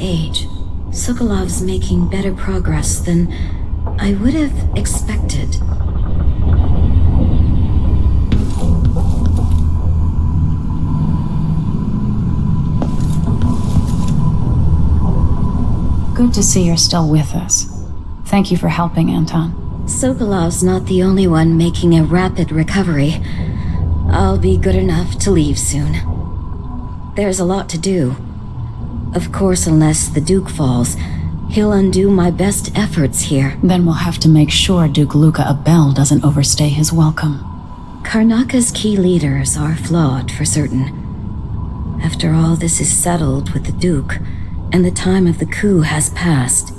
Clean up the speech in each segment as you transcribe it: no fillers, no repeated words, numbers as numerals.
age, Sokolov's making better progress than I would have expected. Good to see you're still with us. Thank you for helping, Anton. Sokolov's not the only one making a rapid recovery. I'll be good enough to leave soon. There's a lot to do. Of course, unless the Duke falls, he'll undo my best efforts here. Then we'll have to make sure Duke Luca Abel doesn't overstay his welcome. Karnaka's key leaders are flawed, for certain. After all this is settled with the Duke, and the time of the coup has passed,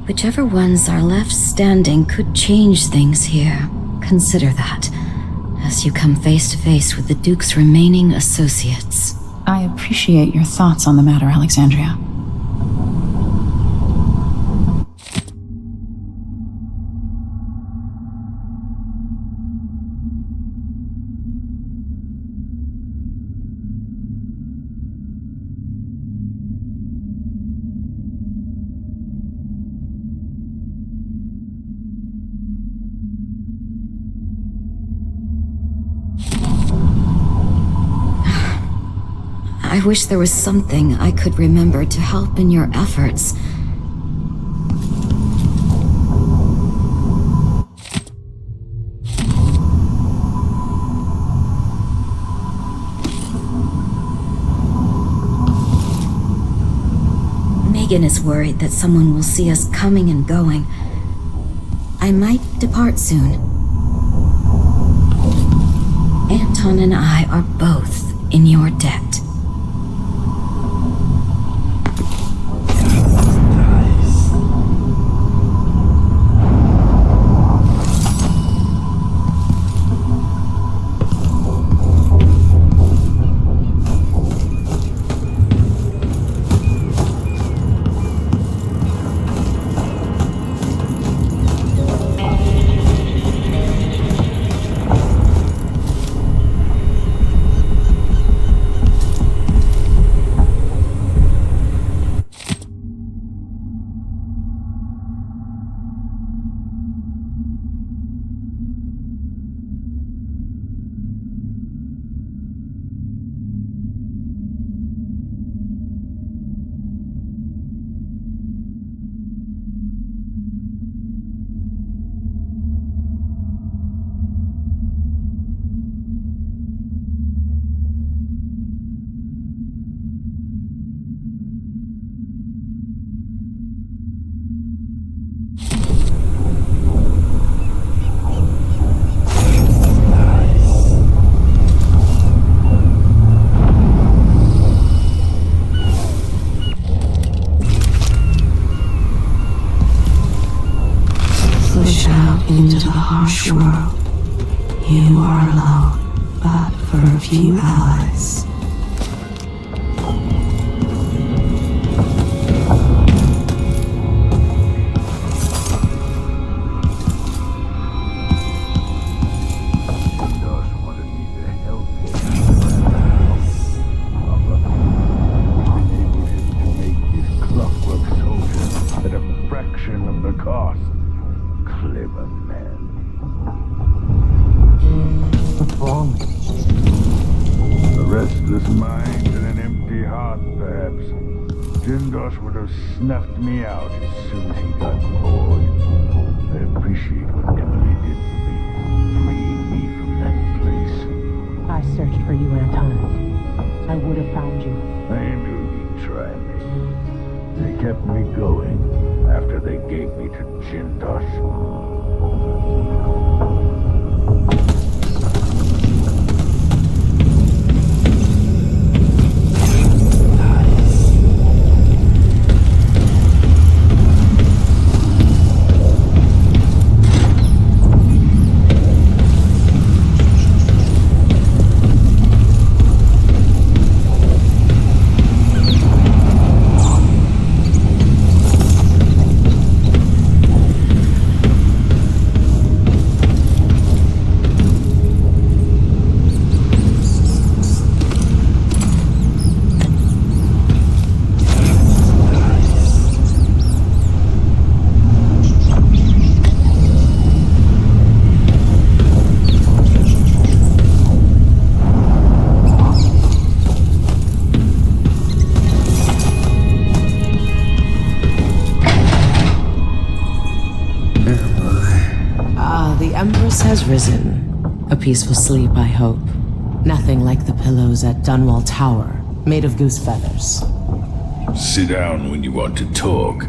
whichever ones are left standing could change things here. Consider that, as you come face to face with the Duke's remaining associates. I appreciate your thoughts on the matter, Alexandria. I wish there was something I could remember to help in your efforts. Megan is worried that someone will see us coming and going. I might depart soon. Anton and I are both in your debt. Into the harsh world. You are alone, but for a few allies. Snuffed me out as soon as he got bored. I appreciate what Emily did for me, freeing me from that place. I searched for you, Anton. I would have found you. I knew you'd try me. They kept me going after they gave me to Jindosh. risen. A peaceful sleep, I hope. Nothing like the pillows at Dunwall Tower, made of goose feathers. Sit down when you want to talk.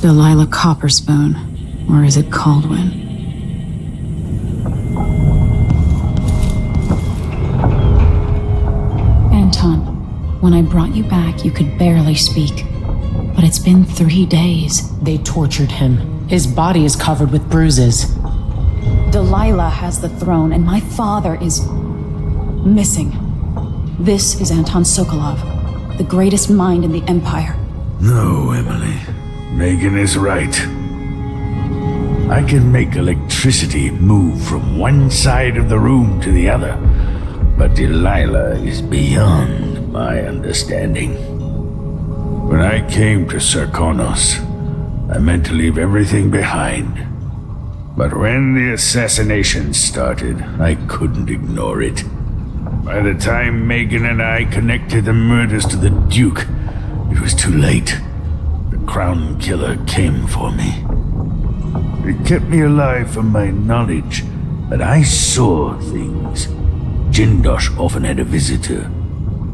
Delilah Copperspoon, or is it Caldwin? Anton, when I brought you back, you could barely speak. But it's been 3 days. They tortured him. His body is covered with bruises. Delilah has the throne, and my father is missing. This is Anton Sokolov, the greatest mind in the Empire. No, Emily. Megan is right. I can make electricity move from one side of the room to the other, but Delilah is beyond my understanding. When I came to Sarkonos, I meant to leave everything behind. But when the assassination started, I couldn't ignore it. By the time Megan and I connected the murders to the Duke, it was too late. The Crown Killer came for me. It kept me alive from my knowledge, but I saw things. Jindosh often had a visitor,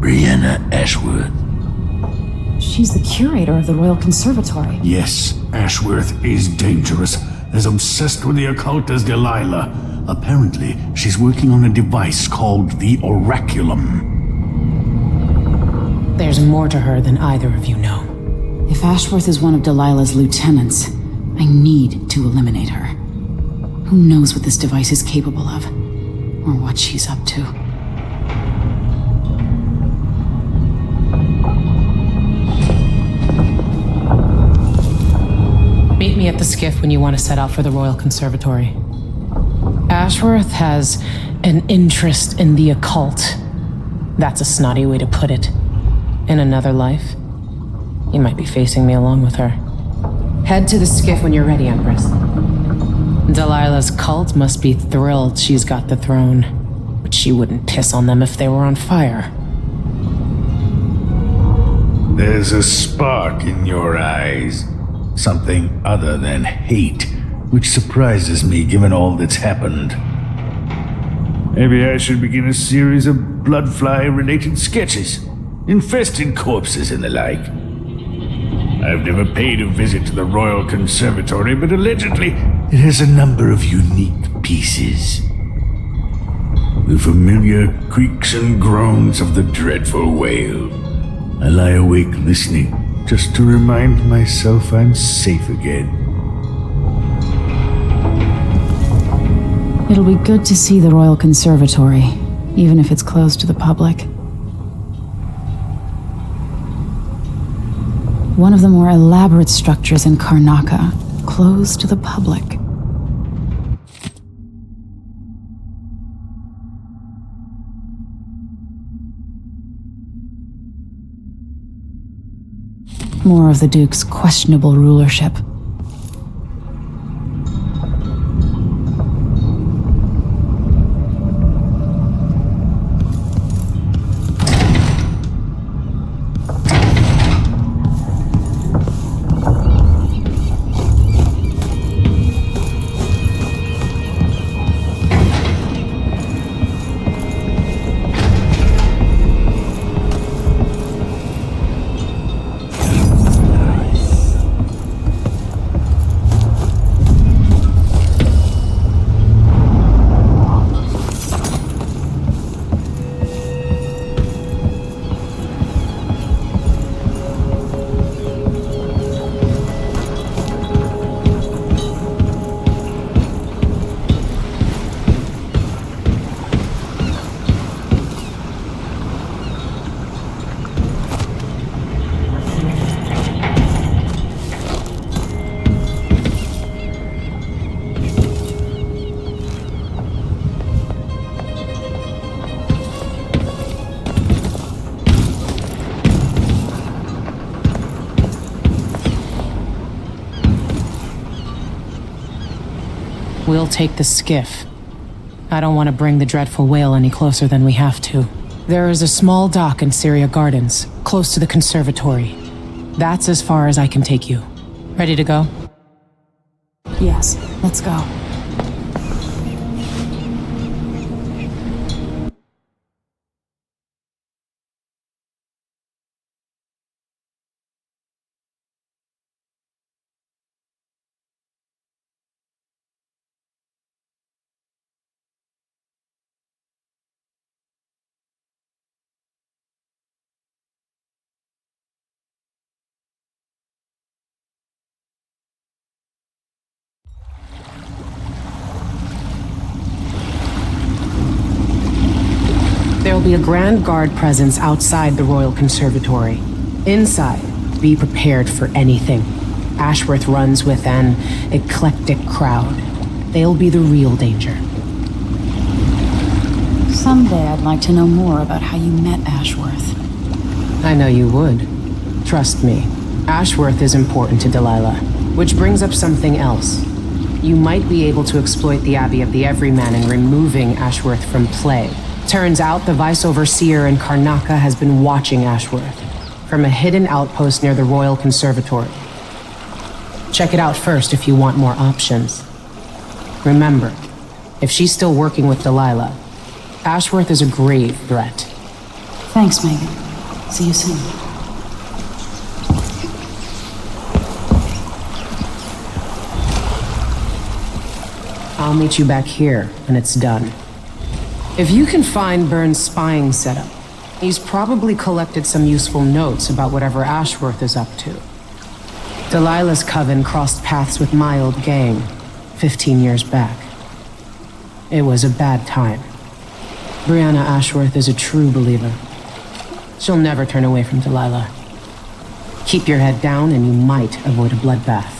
Brianna Ashworth. She's the curator of the Royal Conservatory. Yes, Ashworth is dangerous, as obsessed with the occult as Delilah. Apparently, she's working on a device called the Oraculum. There's more to her than either of you know. If Ashworth is one of Delilah's lieutenants, I need to eliminate her. Who knows what this device is capable of, or what she's up to. Meet me at the skiff when you want to set out for the Royal Conservatory. Ashworth has an interest in the occult. That's a snotty way to put it. In another life, you might be facing me along with her. Head to the skiff when you're ready, Empress. Delilah's cult must be thrilled she's got the throne, but she wouldn't piss on them if they were on fire. There's a spark in your eyes. Something other than hate, which surprises me given all that's happened. Maybe I should begin a series of bloodfly-related sketches. Infested corpses and the like. I've never paid a visit to the Royal Conservatory, but allegedly it has a number of unique pieces. The familiar creaks and groans of the dreadful whale. I lie awake listening, just to remind myself I'm safe again. It'll be good to see the Royal Conservatory, even if it's closed to the public. One of the more elaborate structures in Karnaca, closed to the public. More of the Duke's questionable rulership. We'll take the skiff. I don't want to bring the dreadful whale any closer than we have to. There is a small dock in Syria Gardens, close to the conservatory. That's as far as I can take you. Ready to go? Yes, let's go. There will be a Grand Guard presence outside the Royal Conservatory. Inside, be prepared for anything. Ashworth runs with an eclectic crowd. They'll be the real danger. Someday I'd like to know more about how you met Ashworth. I know you would. Trust me, Ashworth is important to Delilah. Which brings up something else. You might be able to exploit the Abbey of the Everyman in removing Ashworth from play. Turns out the Vice Overseer in Karnaca has been watching Ashworth from a hidden outpost near the Royal Conservatory. Check it out first if you want more options. Remember, if she's still working with Delilah, Ashworth is a grave threat. Thanks, Megan. See you soon. I'll meet you back here when it's done. If you can find Byrne's spying setup, he's probably collected some useful notes about whatever Ashworth is up to. Delilah's coven crossed paths with my old gang 15 years back. It was a bad time. Brianna Ashworth is a true believer. She'll never turn away from Delilah. Keep your head down and you might avoid a bloodbath.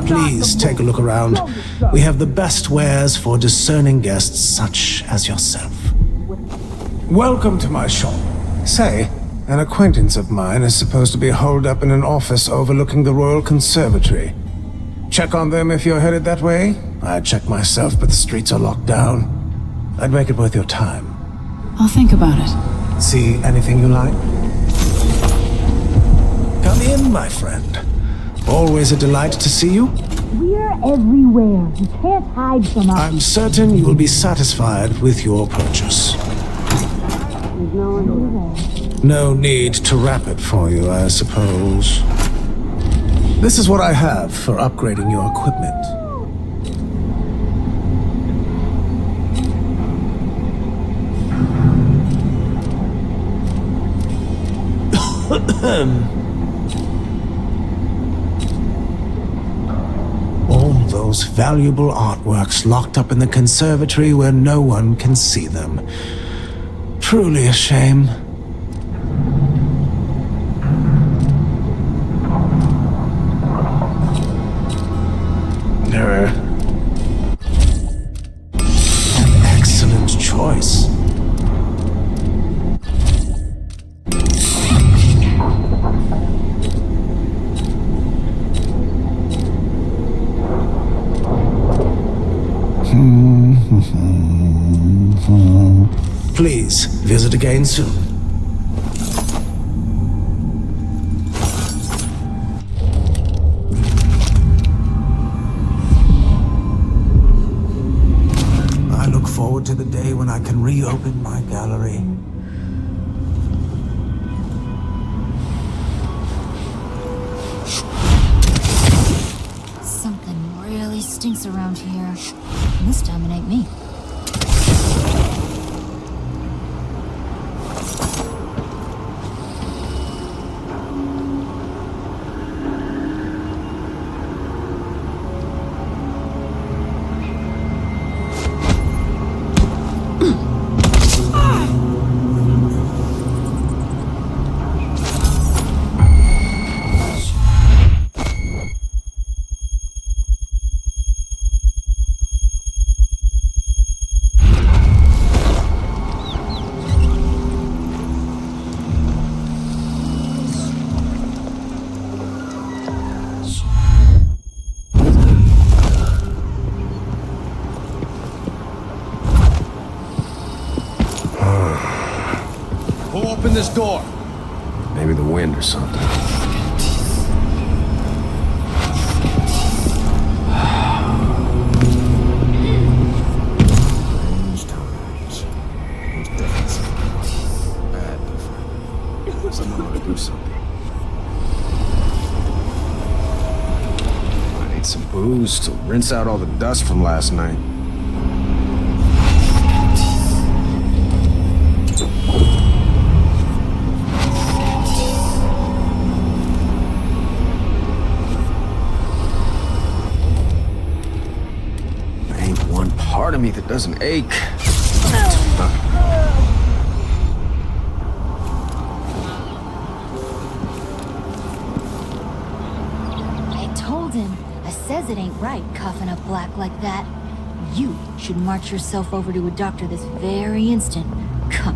Please take a look around. We have the best wares for discerning guests such as yourself. Welcome to my shop. Say, an acquaintance of mine is supposed to be holed up in an office overlooking the Royal Conservatory. Check on them if you're headed that way. I'd check myself, but the streets are locked down. I'd make it worth your time. I'll think about it. See anything you like? Come in, my friend. Always a delight to see you. We're everywhere. You can't hide from us. I'm certain you will be satisfied with your purchase. There's no one here. No need to wrap it for you, I suppose. This is what I have for upgrading your equipment. All those valuable artworks locked up in the conservatory where no one can see them. Truly a shame. An excellent choice. Please visit again soon. I look forward to the day when I can reopen my gallery. Something really stinks around here. And this time it ain't me. Who opened this door? Maybe the wind or something. Strange times. Who's different? Bad different. Someone ought to do something. I need some booze to rinse out all the dust from last night. Part of me that doesn't ache. I told him. I says it ain't right coughing up black like that. You should march yourself over to a doctor this very instant. Come.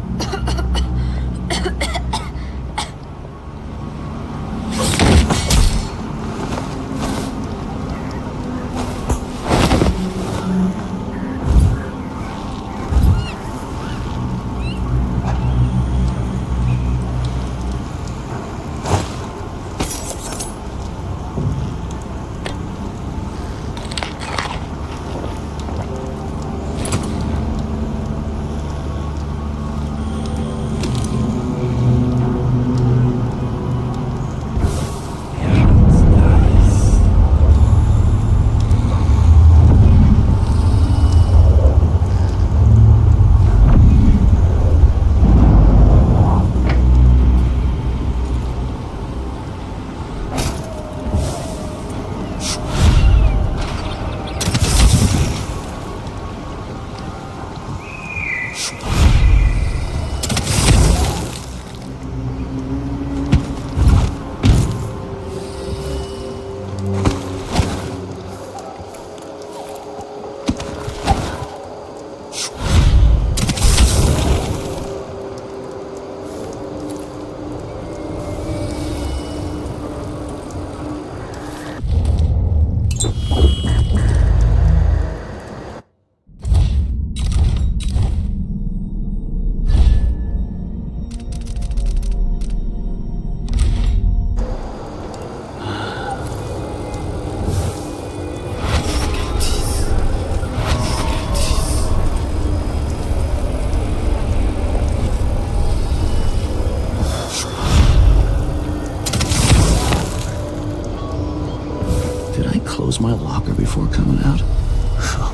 Close my locker before coming out?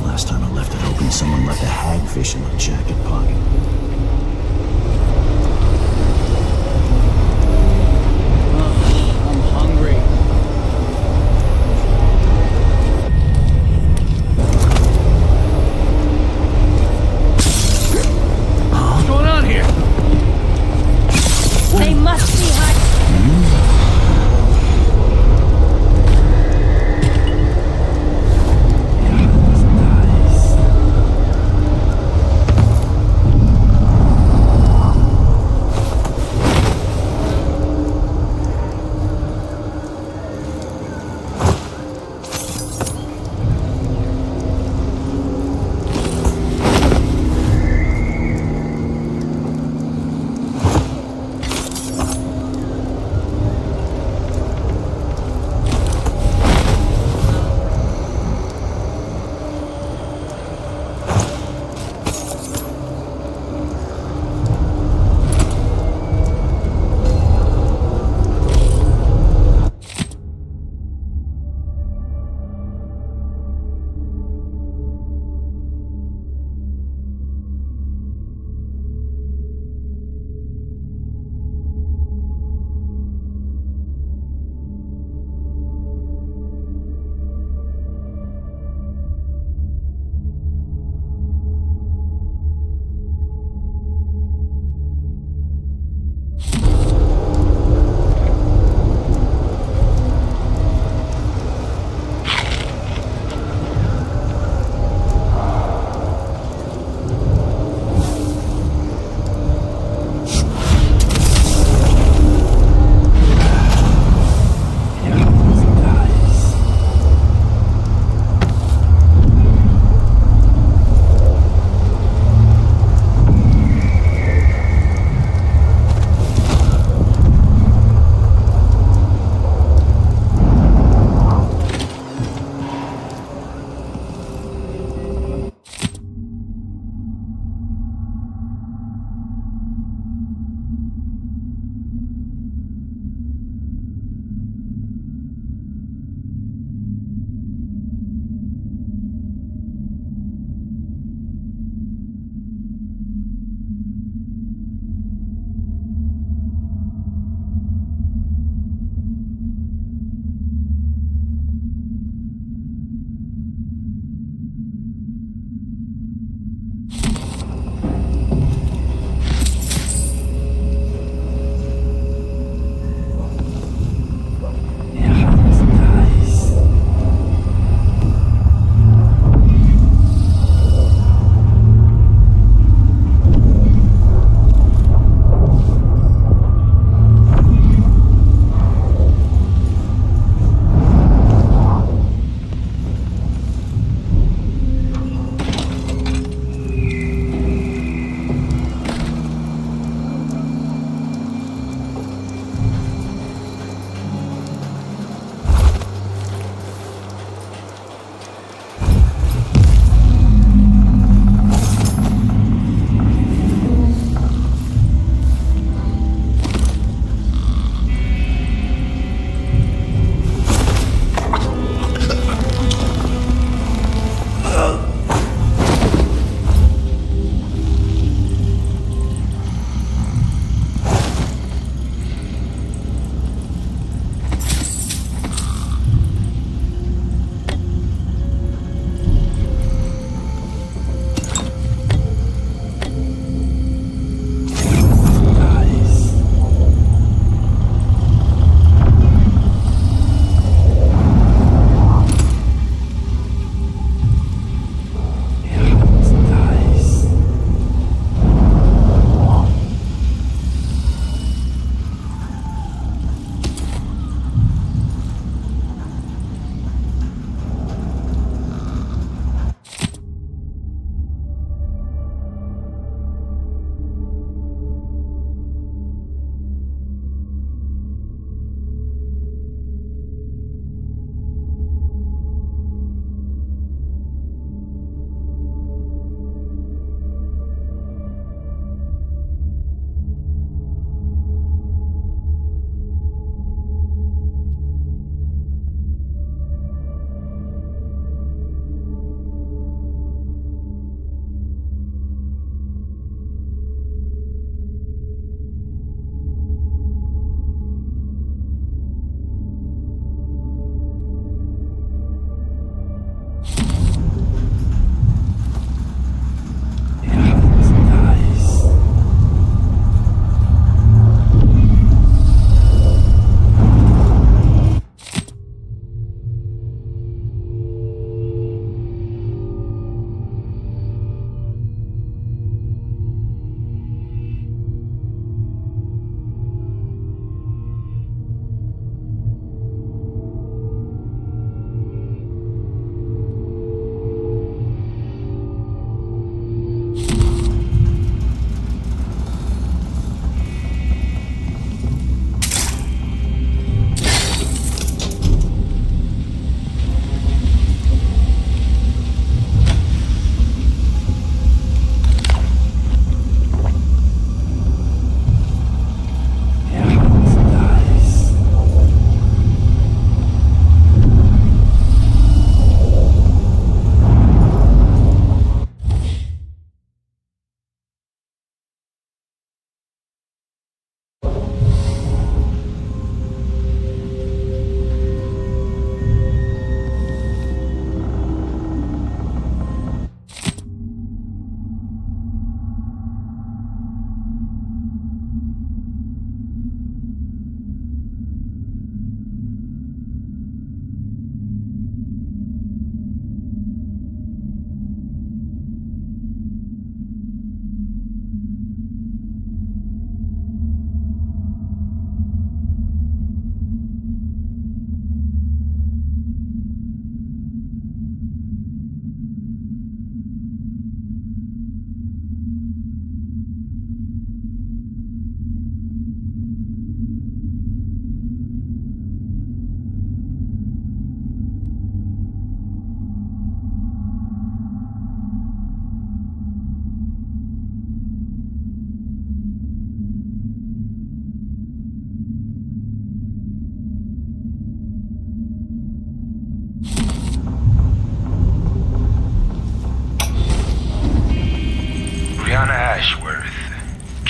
Last time I left it open, someone left a hagfish in my jacket pocket. I'm hungry. What's going on here? They must be hiding.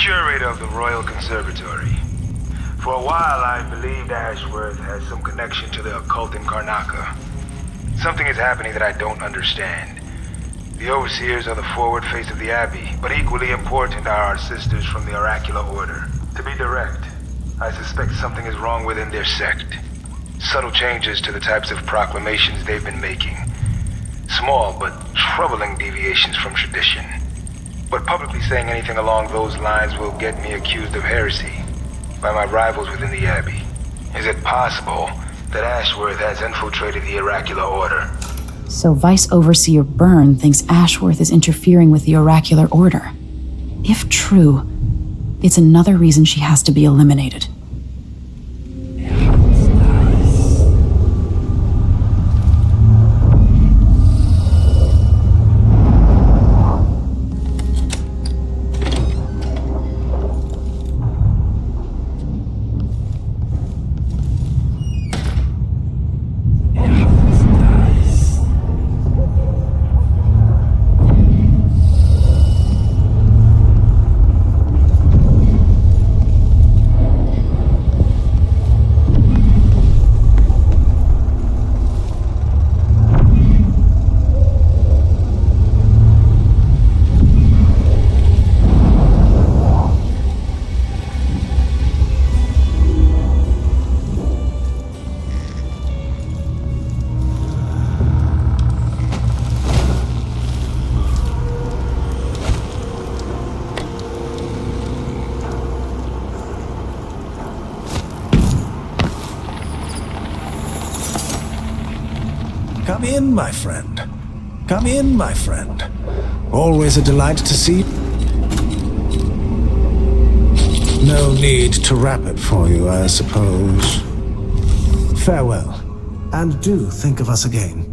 curator of the Royal Conservatory. For a while, I believed Ashworth has some connection to the occult in Karnaca. Something is happening that I don't understand. The Overseers are the forward face of the Abbey, but equally important are our sisters from the Oracular Order. To be direct, I suspect something is wrong within their sect. Subtle changes to the types of proclamations they've been making. Small but troubling deviations from tradition. But publicly saying anything along those lines will get me accused of heresy by my rivals within the Abbey. Is it possible that Ashworth has infiltrated the Oracular Order? So Vice Overseer Byrne thinks Ashworth is interfering with the Oracular Order. If true, it's another reason she has to be eliminated. Come in, my friend. Come in, my friend. Always a delight to see you. No need to wrap it for you, I suppose. Farewell, and do think of us again.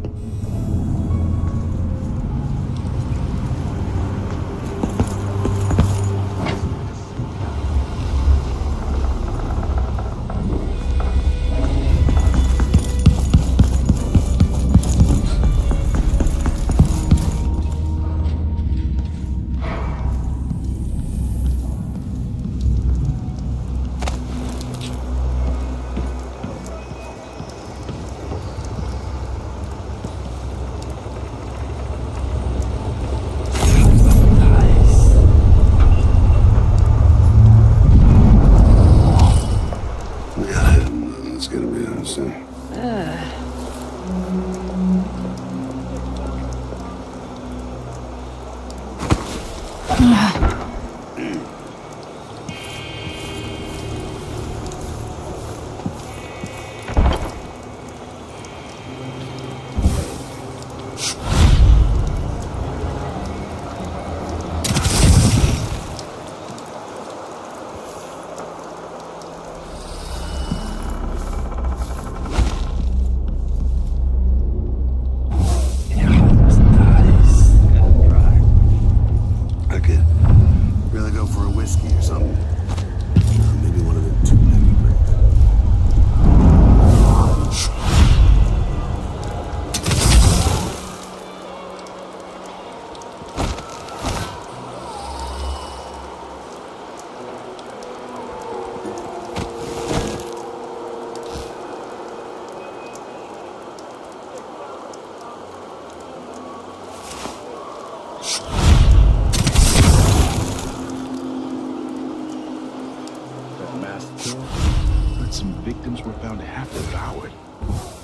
Victims were found half devoured.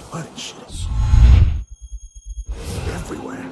What shit? Everywhere.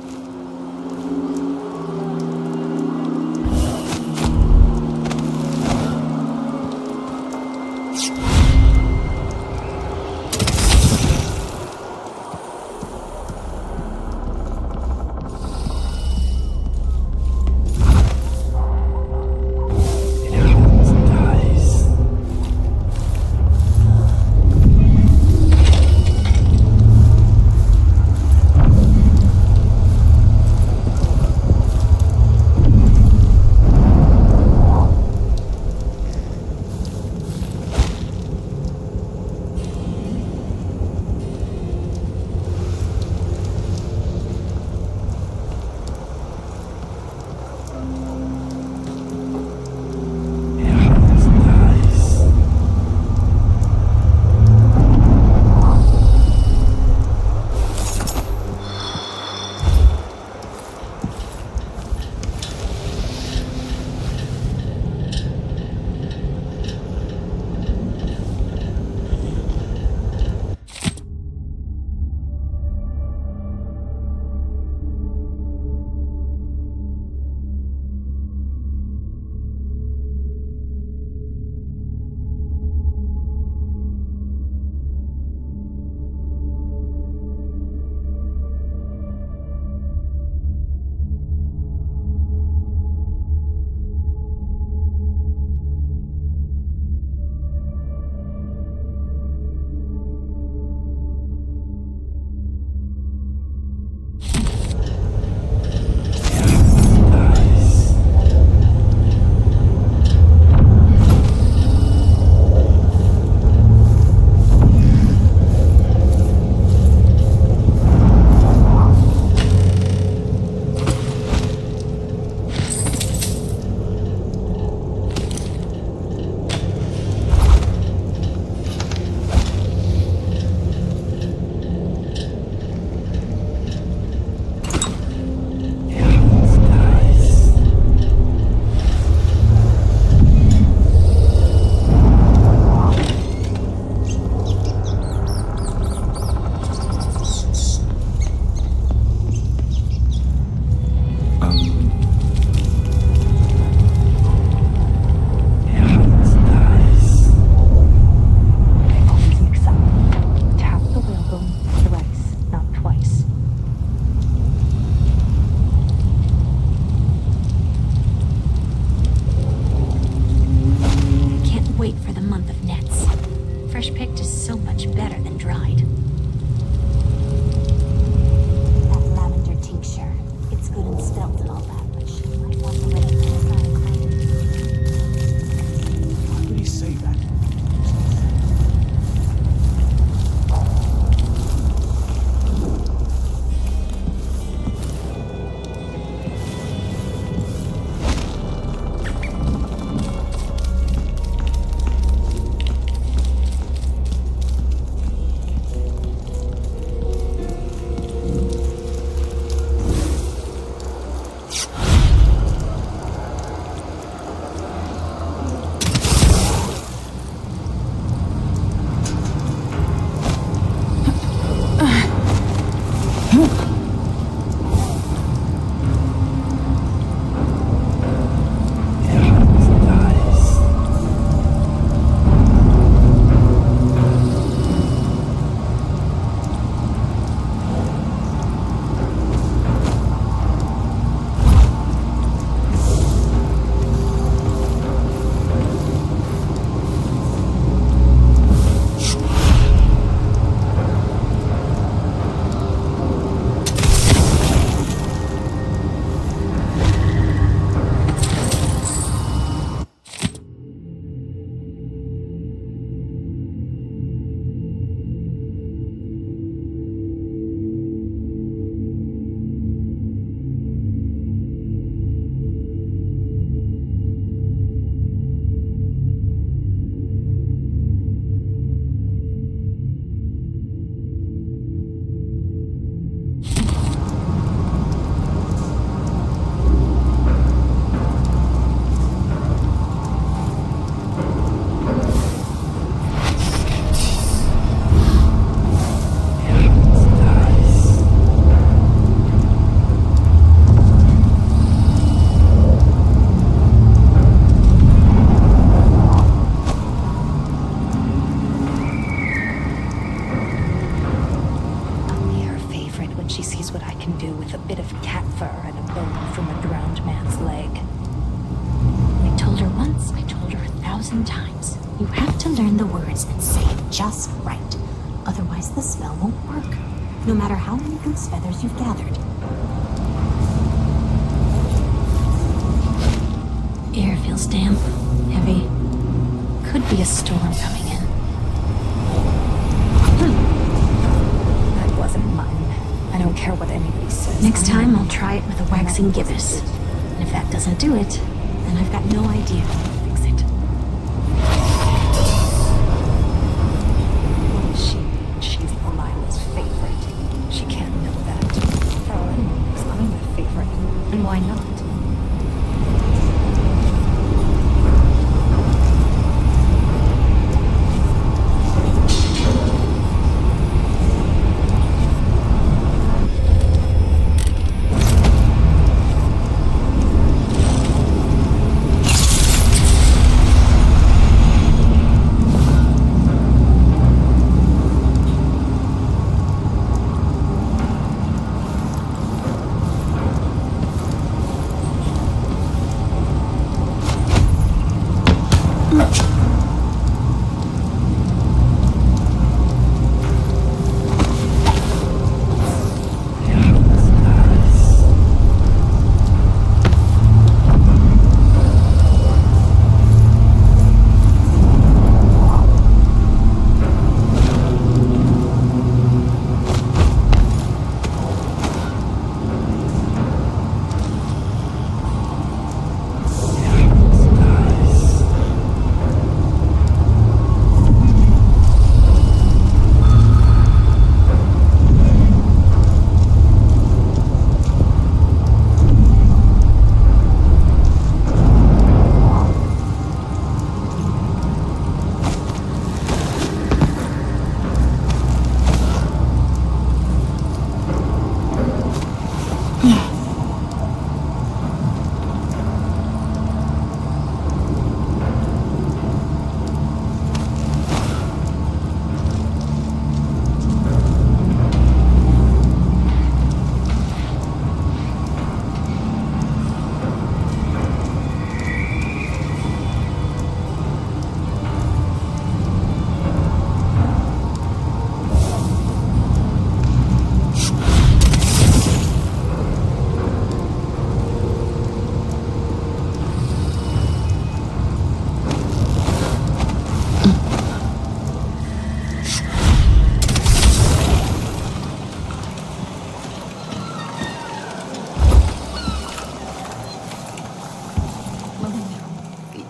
she sees what I can do with a bit of cat fur and a bone from a drowned man's leg. I told her once, I told her 1,000 times. You have to learn the words and say it just right. Otherwise the spell won't work, no matter how many goose feathers you've gathered. Air feels damp, heavy. Could be a storm coming in. That wasn't mine. I don't care what anybody says. Next time I'll try it with a waxing gibbous. And if that doesn't do it, then I've got no idea how to fix it. She's Delilah's favorite. She can't know that. For all anyone knows, I'm the favorite. And why not?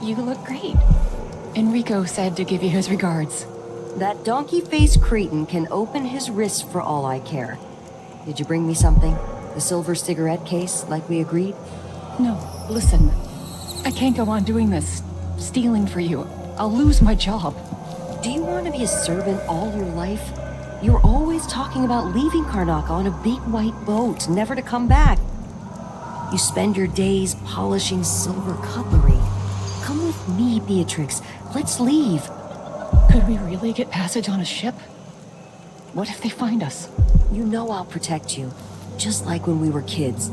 You look great. Enrico said to give you his regards. That donkey-faced cretin can open his wrist for all I care. Did you bring me something? The silver cigarette case, like we agreed? No, listen. I can't go on doing this. Stealing for you. I'll lose my job. Do you want to be a servant all your life? You're always talking about leaving Karnaca on a big white boat, never to come back. You spend your days polishing silver cutlery. Come with me, Beatrix. Let's leave. Could we really get passage on a ship? What if they find us? You know I'll protect you, just like when we were kids.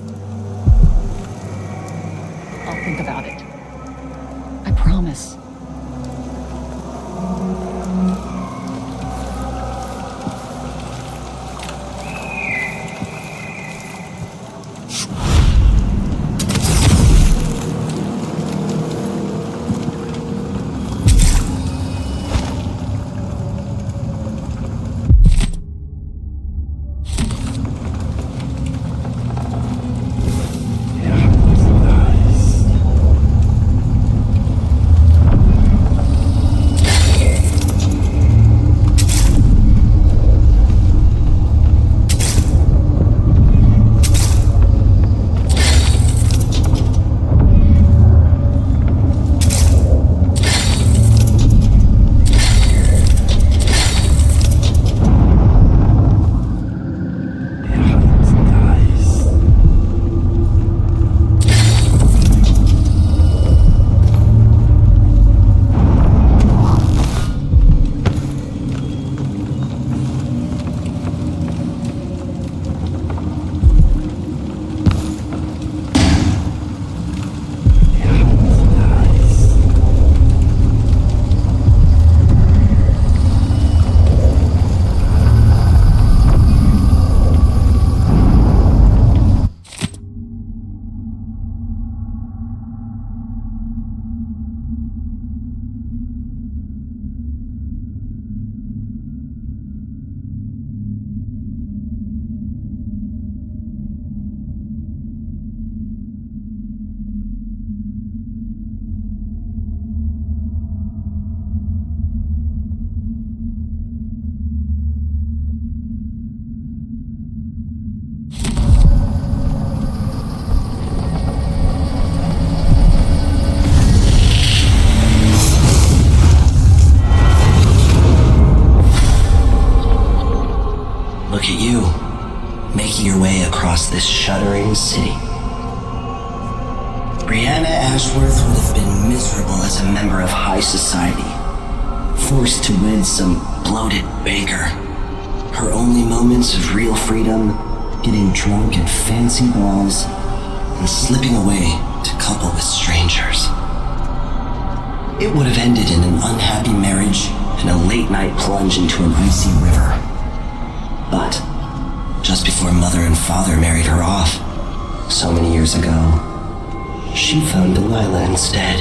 I'll think about it. I promise. way across this shuddering city. Brianna Ashworth would have been miserable as a member of high society, forced to wed some bloated baker. Her only moments of real freedom, getting drunk at fancy balls and slipping away to couple with strangers. It would have ended in an unhappy marriage and a late-night plunge into an icy river. But just before Mother and Father married her off, so many years ago, she found Delilah instead.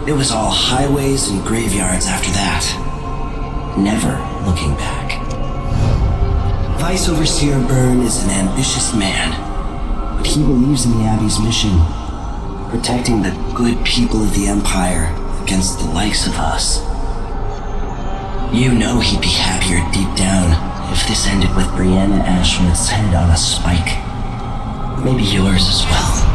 It was all highways and graveyards after that, never looking back. Vice Overseer Byrne is an ambitious man, but he believes in the Abbey's mission, protecting the good people of the Empire against the likes of us. You know he'd be happier deep down if this ended with Brianna Ashworth's head on a spike. Maybe yours as well.